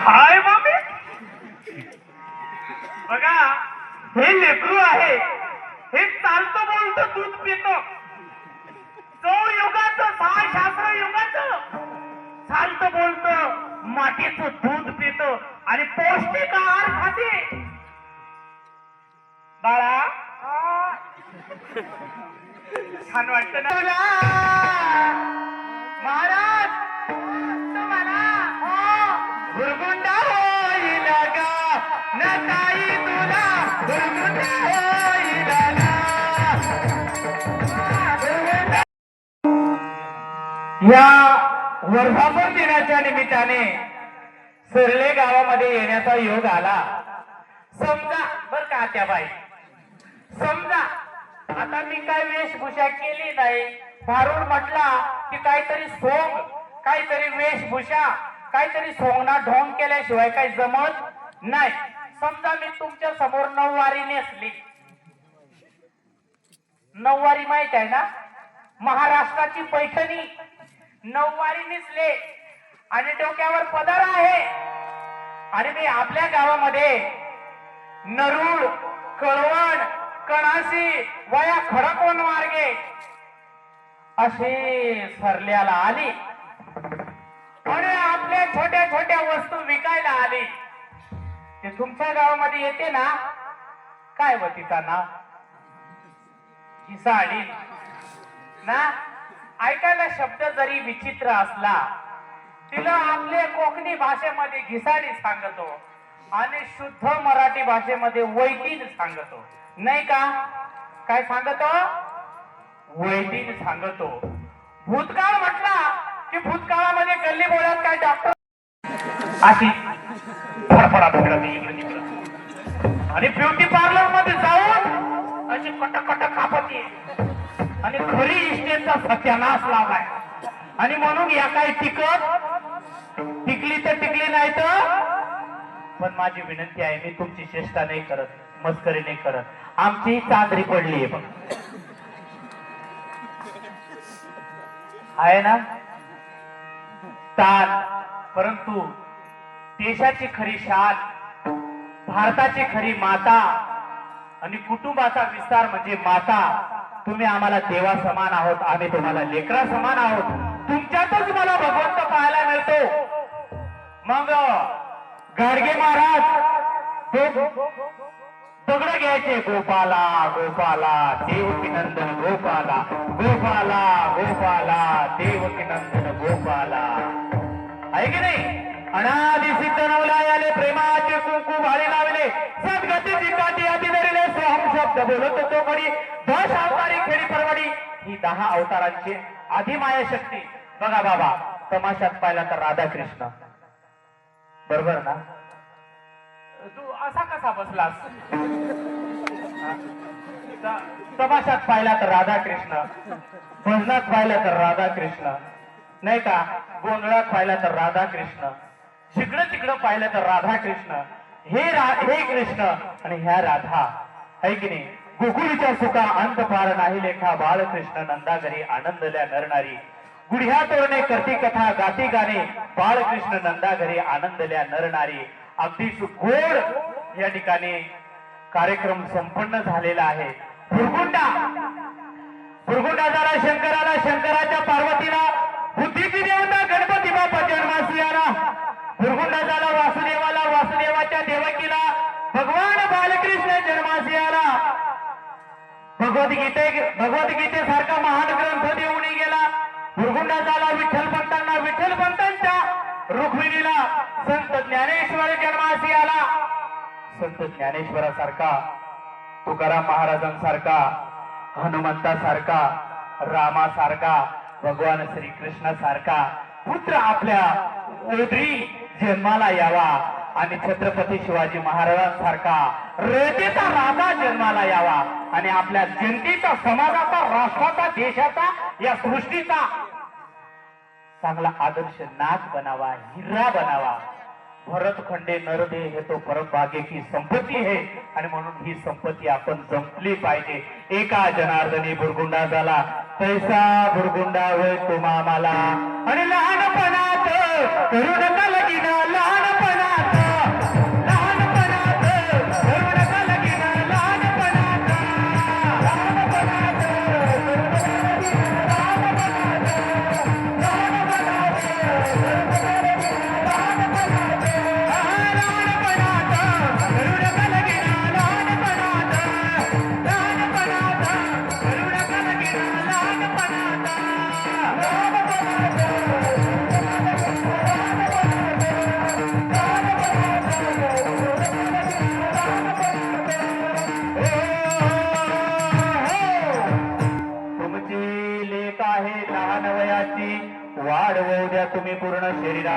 हाय मामी बघा हे लेकरू आहे हे चालतो बोलतो दूध पितो जो युगाचं शास्त्र युगाचं चालतो बोलतो मातीचं दूध पितो आणि पौष्टिक आहार खाते बाळा छान वाटतं ना तुला महाराज तुम्हाला भुरगुंडा होईल गा न ताई तुला भुरगुंडा होईल या वर्धापन दिनाच्या निमित्ताने सरले गावामध्ये येण्याचा योग आला समजा बर का त्या बाई समजा आता मी काय वेशभूषा केली नाही फारुण म्हटला की काहीतरी सोंग काहीतरी वेशभूषा काहीतरी सोंगना ढोंग केल्याशिवाय काही जमत नाही समजा मी तुमच्या समोर नऊवारी नेसली नऊवारी माहित आहे ना महाराष्ट्राची पैठणी नऊवारी नेसले आणि डोक्यावर पदर आहे आणि मी आपल्या गावामध्ये नरूड कळवण कणाशी वया खडकवण मार्गे अशी सरल्याला आली आणि आपल्या छोट्या छोट्या वस्तू विकायला आली ते तुमच्या गावामध्ये येते ना काय व तिचा नाव ही साडी ना ऐकायला शब्द जरी विचित्र असला तिला आपल्या कोकणी भाषेमध्ये घिसाडी सांगतो आणि शुद्ध मराठी भाषेमध्ये वैदिक सांगतो नाही का काय सांगतो वैदिक सांगतो भूतकाळ म्हटला की भूतकाळामध्ये गल्ली बोळ्यात काय डॉक्टर अशी फडफडा फिरत इकडे तिकडे आणि ब्युटी पार्लर मध्ये जाऊन अशी कटकट कापत ये आणि खरी इष्टेचा सत्यानाश लावलाय आणि म्हणून या काही टिकली तर टिकली नाही तर पण माझी विनंती आहे मी तुमची चेष्टा नाही करत मस्करी नाही करत आमची चांदरी पडली आहे बघ आहे ना तान परंतु देशाची खरी शान भारताची खरी माता आणि कुटुंबाचा विस्तार म्हणजे माता तुम्ही आम्हाला देवा समान आहोत आम्ही तुम्हाला लेकरा समान आहोत तुमच्यातच मला भगवंत पाहायला मिळतो मग गाडगे महाराज दगड घ्यायचे गोपाला गोपाला देवकी नंदन गोपाला गोपाला गोपाला देवकी नंदन गोपाला आहे की नाही अनादि सिद्ध नवला आले प्रेमाचे कुंकू भाळे लावले सद्गतीची काठी आधी धरले सोहम शब्द बोलत होतो कडी 10 अवतारी खेळी परवडी ही 10 अवतारांची आधी माया शक्ती बघा बाबा तमाशात पाहिला तर राधाकृष्ण बरोबर ना तू असा कसा बसलास तमाशात पाहिला तर राधाकृष्ण भजनात पाहिला तर राधाकृष्ण नाही का गोंधळात पाहिला तर राधाकृष्ण जिकडं तिकडं पाहिलं तर राधाकृष्ण हे कृष्ण आणि ह्या राधा है की नाही गोकुळीच्या सुखा अंत पार नाही लेखा बाळकृष्ण नंदाघरी आनंदल्या नरणारी गुढ्या तोरणे करती कथा गाती गाणे बाळकृष्ण नंदाघरी आनंदल्या नरणारी अगदी गोड या ठिकाणी कार्यक्रम संपन्न झालेला आहे भुरगुंडा झाला शंकराला शंकराच्या पार्वतीला बुद्धीची देवता गणपती बाप्पा जन्मासी आला भुरगुंडा झाला वासुदेवाला वासुदेवाच्या देवकीला भगवान बालकृष्ण जन्मासी आला भगवद्गीतेसारखा महान ग्रंथ देऊन गेला भुरगुंडा झाला विठ्ठलपंतांना विठ्ठलपंतांच्या रुक्मिणीला संत ज्ञानेश्वर जन्मासी आला संत ज्ञानेश्वरासारखा तुकाराम महाराजांसारखा हनुमंतासारखा रामासारखा भगवान श्रीकृष्णासारखा पुत्र आपल्या ओढरी जन्माला यावा आणि छत्रपती शिवाजी महाराजांसारखा रयतेचा राजा जन्माला यावा आणि आपल्या जनतेचा समाजाचा राष्ट्राचा देशाचा या सृष्टीचा चांगला आदर्श नाथ बनावा हिरा बनावा भरत खंडे नरदे हे तो परम भाग्य की संपत्ती है आणि म्हणून ही संपत्ती आपण जपली पाहिजे एका जनार्दनी भुरगुंडा झाला तैसा भुरगुंडा होय तुम्हा मला आणि लहानपणात करू नका लगीन लहानपणात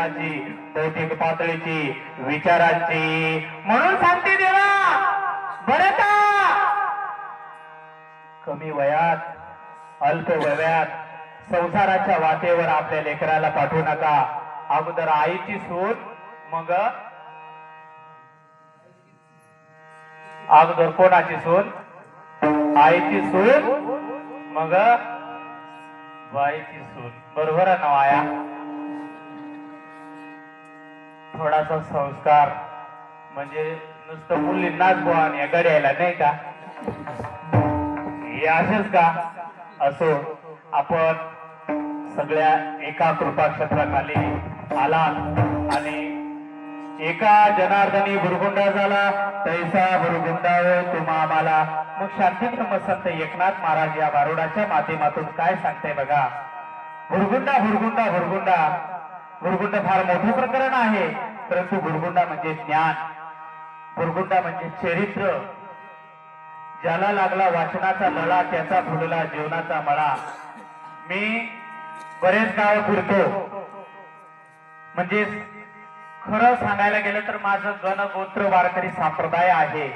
शरीराची, भौतिक पातळीची, विचारांची. म्हणून सांगते देवा, भरता कमी वयात, अल्प वयात संसाराच्या वाटेवर आपल्या लेकराला पाठवू नका. अगोदर आईची सून, मग अगोदर कोणाची सून? आईची सून, मग बाईची सून. बरोबर आहे ना आया? थोडासा संस्कार म्हणजे नुसतं मुलींनाच बोहान या गड्याला नाही का? हे असेच का? असो, आपण सगळ्या एका कृपा क्षेत्राखाली आला आणि एका जनार्दनी भुरगुंडा झाला, तैसा भुरगुंडा हो तुम्हा आम्हाला. मग शांतीधर्म संत एकनाथ महाराज या बारोडाच्या माध्यमातून काय सांगताय बघा. भुरगुंडा भुरगुंडा भुरगुंडा भुरगुंड फार मोठं प्रकरण आहे, परंतु भुरगुंडा म्हणजे ज्ञान, भुरगुंडा म्हणजे चरित्र. ज्याला लागला वाचनाचा लळा त्याचा फुलला जीवनाचा मळा. मी बरेच गाव फिरतो, म्हणजे खरं सांगायला गेलं तर माझं गणगोत्र वारकरी संप्रदाय आहे.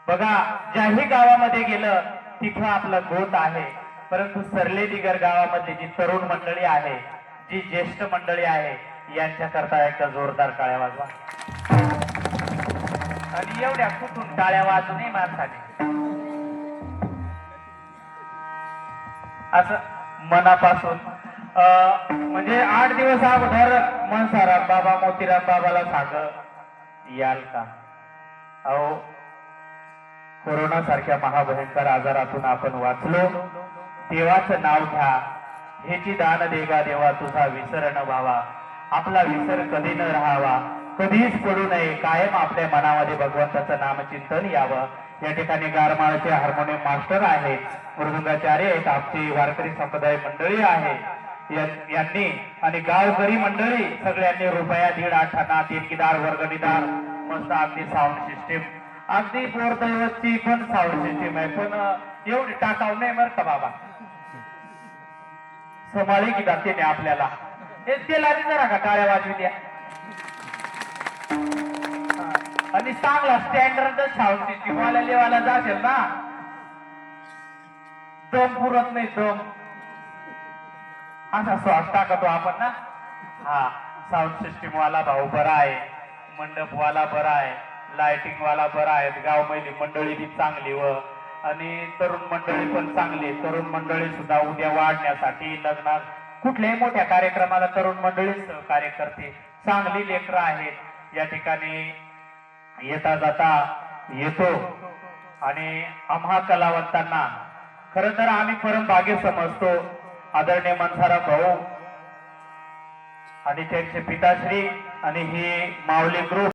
बघा, ज्याही गावामध्ये गेलं तिथं आपलं गोत आहे, परंतु सरले दिगर गावामधली जी तरुण मंडळी आहे, जी ज्येष्ठ मंडळी आहे, यांच्याकरता एकदा जोरदार टाळ्या वाजवा. आणि एवढ्या कुठून टाळ्या वाजू नये माणसाने, असं मनापासून. म्हणजे 8 दिवस अगोदर मनसाराम बाबा, मोतीराम बाबाला सांग याल का? अहो, कोरोना सारख्या महाभयंकर आजारातून आपण वाचलो. देवाचं नाव घ्या, हेची दान देगा देवा, तुझा विसर न व्हावा. आपला विसर कधी न राहावा, कधीच पडू नये. कायम आपल्या मनामध्ये भगवंताचं नामचिंतन यावं. या ठिकाणी गारमाळचे हार्मोनियम मास्टर आहेत, मृदुंगाचार्य आहेत, आमची वारकरी संप्रदाय मंडळी आहे, यांनी आणि गावकरी मंडळी सगळ्यांनी रुपया 1.5 आठाना देणगीदार, वर्गणीदार, मस्त अगदी साऊंड सिस्टीम, अगदी पोरदैवतची पण साऊंड सिस्टीम आहे, पण एवढी टाकाव नाही बरं का बाबा. समाळी की दाते आपल्याला त्याला जरा का टाळ्या वाजवी द्या. आणि चांगला स्टँडर्ड साऊंड सिस्टीम वाला लेवाला जासेल ना, दम पुरत नाही, दम असा श्वास टाकतो आपण ना. हा, साऊंड सिस्टीम वाला भाऊ बरा आहे, मंडप वाला बरा आहे, लाइटिंग वाला बरा आहे, गाव महिली मंडळी बी चांगली व आणि तरुण मंडळी पण चांगली. तरुण मंडळी सुद्धा उद्या वाढण्यासाठी, लग्नात, कुठल्याही मोठ्या कार्यक्रमाला तरुण मंडळी सहकार्य करते. चांगली लेकरं आहेत. या ठिकाणी येता जाता येतो आणि आम्हा कलावंतांना खरं तर आम्ही परमभाग्य समजतो. आदरणीय मनसाराम भाऊ आणि त्यांचे पिताश्री आणि ही माऊली ग्रुप